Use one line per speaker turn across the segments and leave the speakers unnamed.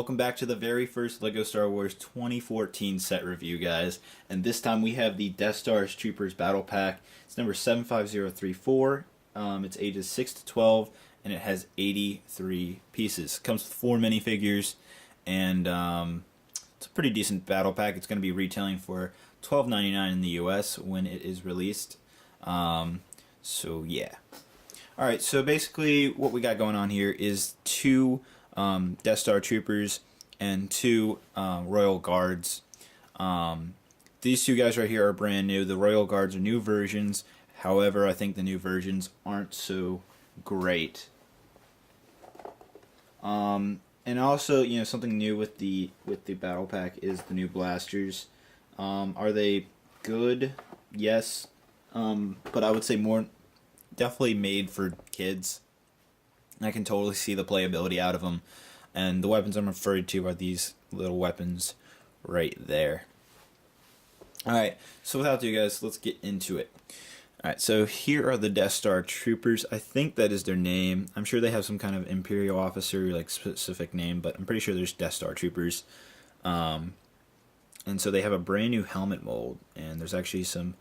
welcome back to the very first LEGO Star Wars 2014 set review, guys. And this time we have the Death Star Troopers Battle Pack. It's number 75034. It's ages 6 to 12, and it has 83 pieces. Comes with 4 minifigures, and it's a pretty decent battle pack. It's going to be retailing for $12.99 in the US when it is released. So yeah. Alright, so basically what we got going on here is 2 Death Star Troopers and 2 Royal Guards. These 2 guys right here are brand new. The Royal Guards are new versions. However, I think the new versions aren't so great. And also, you know, something new with the battle pack is the new blasters. Are they good? Yes. But I would say more definitely made for kids. I can totally see the playability out of them. And the weapons I'm referring to are these little weapons right there. Alright, so without ado, guys, let's get into it. Alright, so here are the Death Star Troopers. I think that is their name. I'm sure they have some kind of Imperial officer, like, specific name, but I'm pretty sure there's Death Star Troopers. And so they have a brand new helmet mold, and there's actually some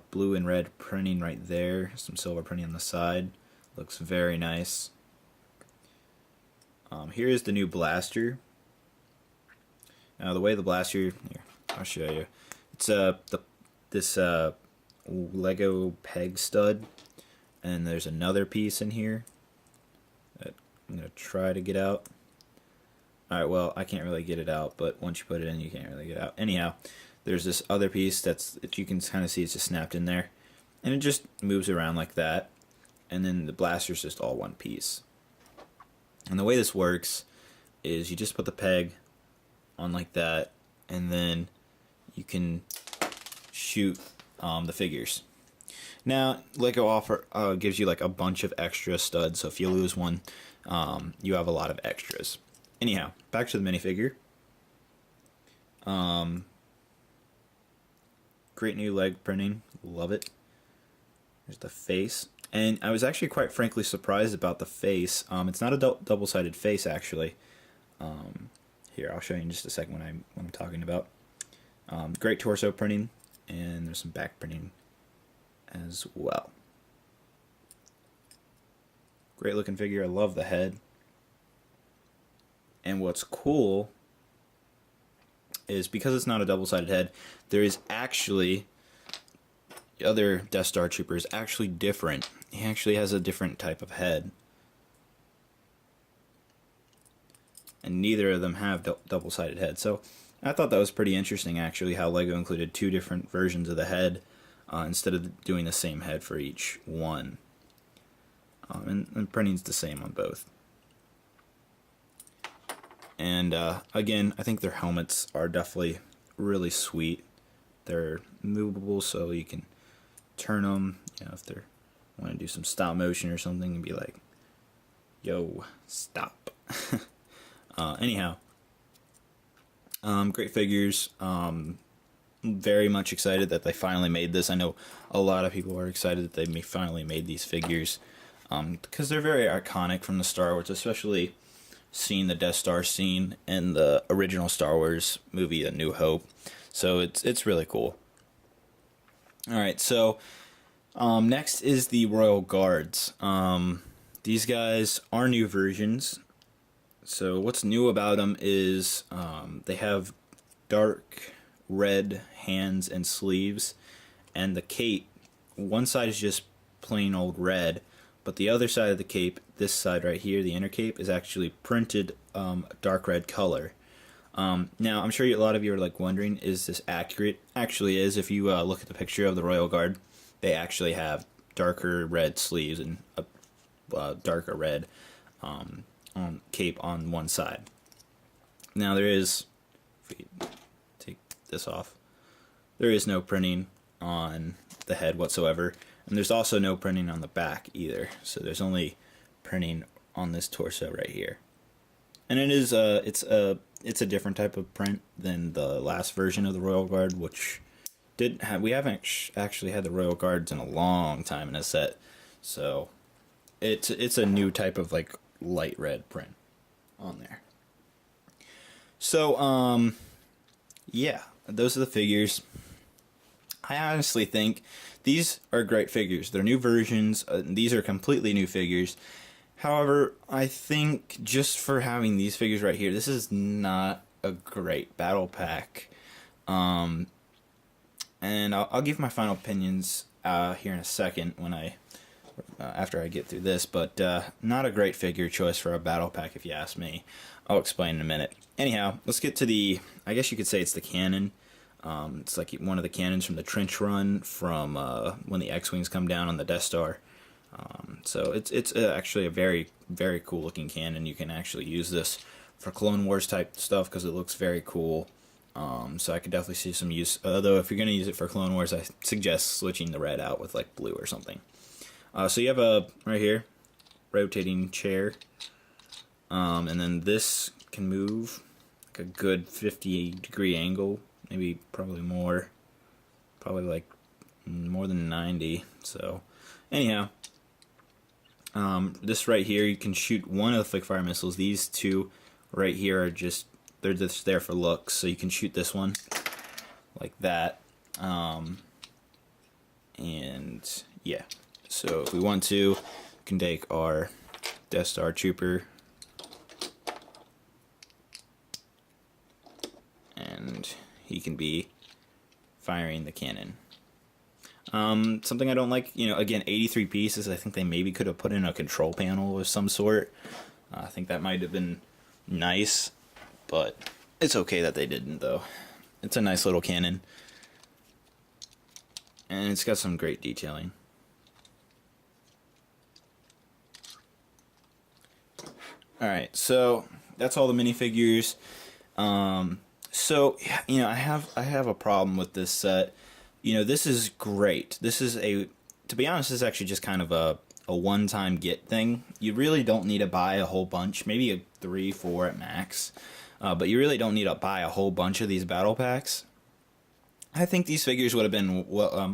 blue and red printing right there, some silver printing on the side. Looks very nice. Here is the new blaster. Now the way the blaster, here, I'll show you. It's this Lego peg stud, and there's another piece in here that I'm gonna try to get out. Alright, well, I can't really get it out, but once you put it in, you can't really get it out. Anyhow, there's this other piece that you can kind of see it's just snapped in there, and it just moves around like that, and then the blaster's just all one piece. And the way this works is you just put the peg on like that, and then you can shoot the figures. Now, LEGO gives you like a bunch of extra studs, so if you lose one, you have a lot of extras. Anyhow, back to the minifigure. Great new leg printing, love it. There's the face, and I was actually quite frankly surprised about the face. It's not a double-sided face actually. Here, I'll show you in just a second what I'm talking about. Great torso printing, and there's some back printing as well. Great looking figure. I love the head. And what's cool is because it's not a double-sided head, there is actually the other Death Star Trooper is actually different. He actually has a different type of head. And neither of them have double-sided heads. So I thought that was pretty interesting, actually, how LEGO included 2 different versions of the head instead of doing the same head for each one. And printing's the same on both. And again, I think their helmets are definitely really sweet. They're movable, so you can turn them, you know, if they want to do some stop motion or something, and be like, yo, stop. Anyhow, great figures. Very much excited that they finally made this. I know a lot of people are excited that they finally made these figures, because they're very iconic from the Star Wars, especially seeing the Death Star scene in the original Star Wars movie, A New Hope. So it's really cool. Alright, so next is the Royal Guards. These guys are new versions. So what's new about them is they have dark red hands and sleeves, and the cape, one side is just plain old red, but the other side of the cape, this side right here, the inner cape, is actually printed dark red color. Now, I'm sure a lot of you are like wondering, is this accurate? Actually is. If you look at the picture of the Royal Guard, they actually have darker red sleeves and a darker red cape on one side. Now there is, if we take this off, there is no printing on the head whatsoever. And there's also no printing on the back either, so there's only printing on this torso right here. And it is it's a different type of print than the last version of the Royal Guard, which we haven't actually had the Royal Guards in a long time in a set, so it's a new type of like light red print on there. So, yeah, those are the figures. I honestly think these are great figures. They're new versions. These are completely new figures. However, I think just for having these figures right here, this is not a great battle pack. And I'll give my final opinions here in a second when after I get through this. But not a great figure choice for a battle pack, if you ask me. I'll explain in a minute. Anyhow, let's get to the. I guess you could say it's the cannon. It's like one of the cannons from the trench run from when the X-wings come down on the Death Star. So it's actually a very, very cool looking cannon. You can actually use this for Clone Wars type stuff because it looks very cool. So I could definitely see some use. Although if you're going to use it for Clone Wars, I suggest switching the red out with like blue or something. So you have a right here rotating chair, and then this can move like a good 50-degree angle. Maybe probably more, probably like more than 90. So anyhow, this right here, you can shoot one of the flick fire missiles. These two right here are they're just there for looks. So you can shoot this one like that. And yeah, so if we want to, we can take our Death Star Trooper and he can be firing the cannon. Something I don't like, again, 83 pieces. I think they maybe could have put in a control panel of some sort. I think that might have been nice, but it's okay that they didn't, though. It's a nice little cannon, and it's got some great detailing. Alright, so that's all the minifigures. So, I have a problem with this set. This is great. This is to be honest, this is actually just kind of a one-time get thing. You really don't need to buy a whole bunch, maybe a 3, 4 at max. But you really don't need to buy a whole bunch of these battle packs. I think these figures would have been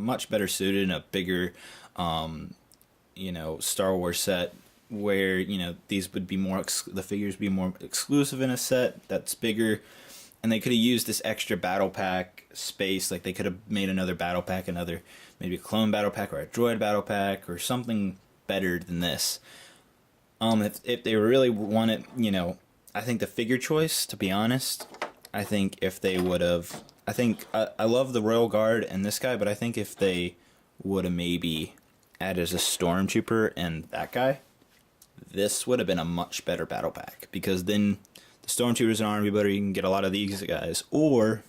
much better suited in a bigger, Star Wars set where, these would be the figures would be more exclusive in a set that's bigger. And they could have used this extra battle pack space. Like they could have made another battle pack, maybe a clone battle pack or a droid battle pack or something better than this. If they really wanted, I think the figure choice, to be honest, I think if they would have, I love the Royal Guard and this guy, but I think if they would have maybe added a Stormtrooper and that guy, this would have been a much better battle pack because then the Stormtrooper's an army builder, you can get a lot of these guys. Or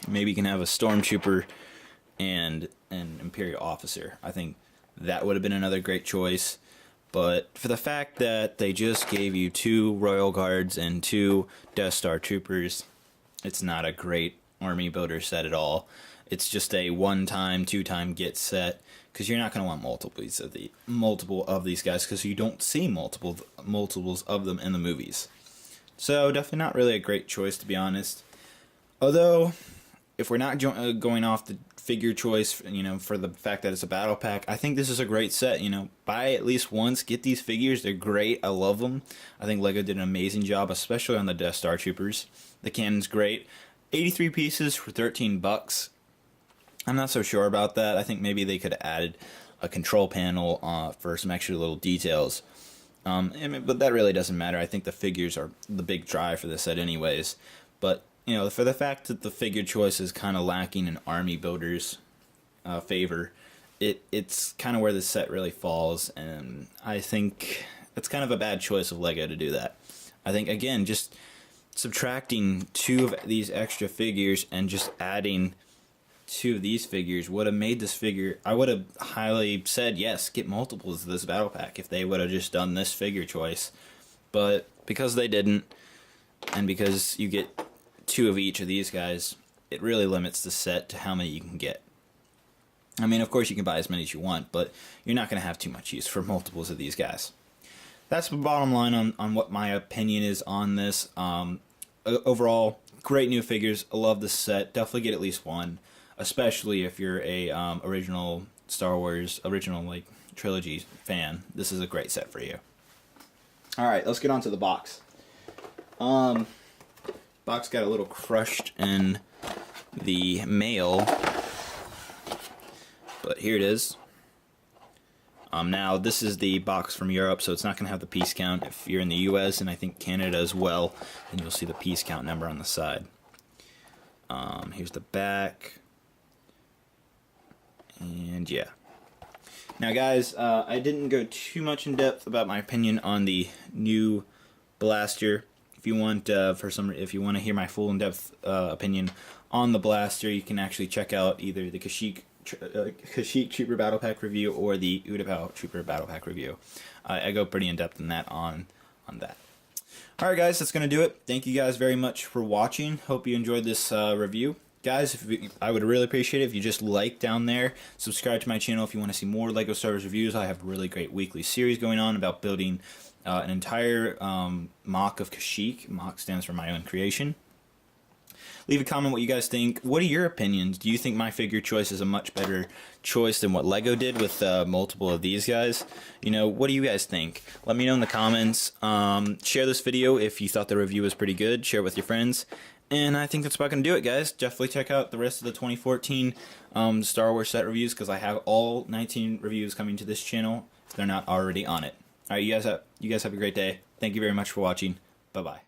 maybe you can have a Stormtrooper and an Imperial officer. I think that would have been another great choice. But for the fact that they just gave you 2 Royal Guards and 2 Death Star Troopers, it's not a great army builder set at all. It's just a one-time, 2-time get set. Because you're not going to want multiple of these guys because you don't see multiples of them in the movies. So definitely not really a great choice, to be honest. Although, if we're not going off the figure choice, for the fact that it's a battle pack, I think this is a great set. Buy at least once, get these figures. They're great. I love them. I think LEGO did an amazing job, especially on the Death Star Troopers. The cannon's great. 83 pieces for $13. I'm not so sure about that. I think maybe they could have added a control panel for some extra little details. But that really doesn't matter. I think the figures are the big drive for this set anyways. But, for the fact that the figure choice is kind of lacking in army builders' favor, it's kind of where this set really falls. And I think it's kind of a bad choice of LEGO to do that. I think, again, just subtracting 2 of these extra figures and just adding 2 of these figures would have made this figure. I would have highly said yes, get multiples of this battle pack if they would have just done this figure choice. But because they didn't, and because you get 2 of each of these guys, it really limits the set to how many you can get. I mean, of course you can buy as many as you want, but you're not going to have too much use for multiples of these guys. That's the bottom line on what my opinion is on this. Overall, great new figures. I love this set. Definitely get at least one. Especially if you're a original Star Wars, trilogy fan. This is a great set for you. Alright, let's get on to the box. Box got a little crushed in the mail, but here it is. Now this is the box from Europe, so it's not going to have the piece count. If you're in the US and I think Canada as well, then you'll see the piece count number on the side. Here's the back, and yeah. Now guys, I didn't go too much in depth about my opinion on the new blaster. If you want, if you want to hear my full in-depth opinion on the blaster, you can actually check out either the Kashyyyk Trooper Battle Pack review or the Utapau Trooper Battle Pack review. I go pretty in depth in that on that. Alright guys, that's going to do it. Thank you guys very much for watching. Hope you enjoyed this review. Guys, I would really appreciate it if you just like down there, subscribe to my channel if you want to see more LEGO Star Wars reviews. I have a really great weekly series going on about building an entire MOC of Kashyyyk. MOC stands for my own creation. Leave a comment what you guys think. What are your opinions? Do you think my figure choice is a much better choice than what LEGO did with multiple of these guys? You know, what do you guys think? Let me know in the comments. Share this video if you thought the review was pretty good. Share it with your friends. And I think that's about going to do it, guys. Definitely check out the rest of the 2014 Star Wars set reviews, because I have all 19 reviews coming to this channel if they're not already on it. Alright, you guys have a great day. Thank you very much for watching. Bye-bye.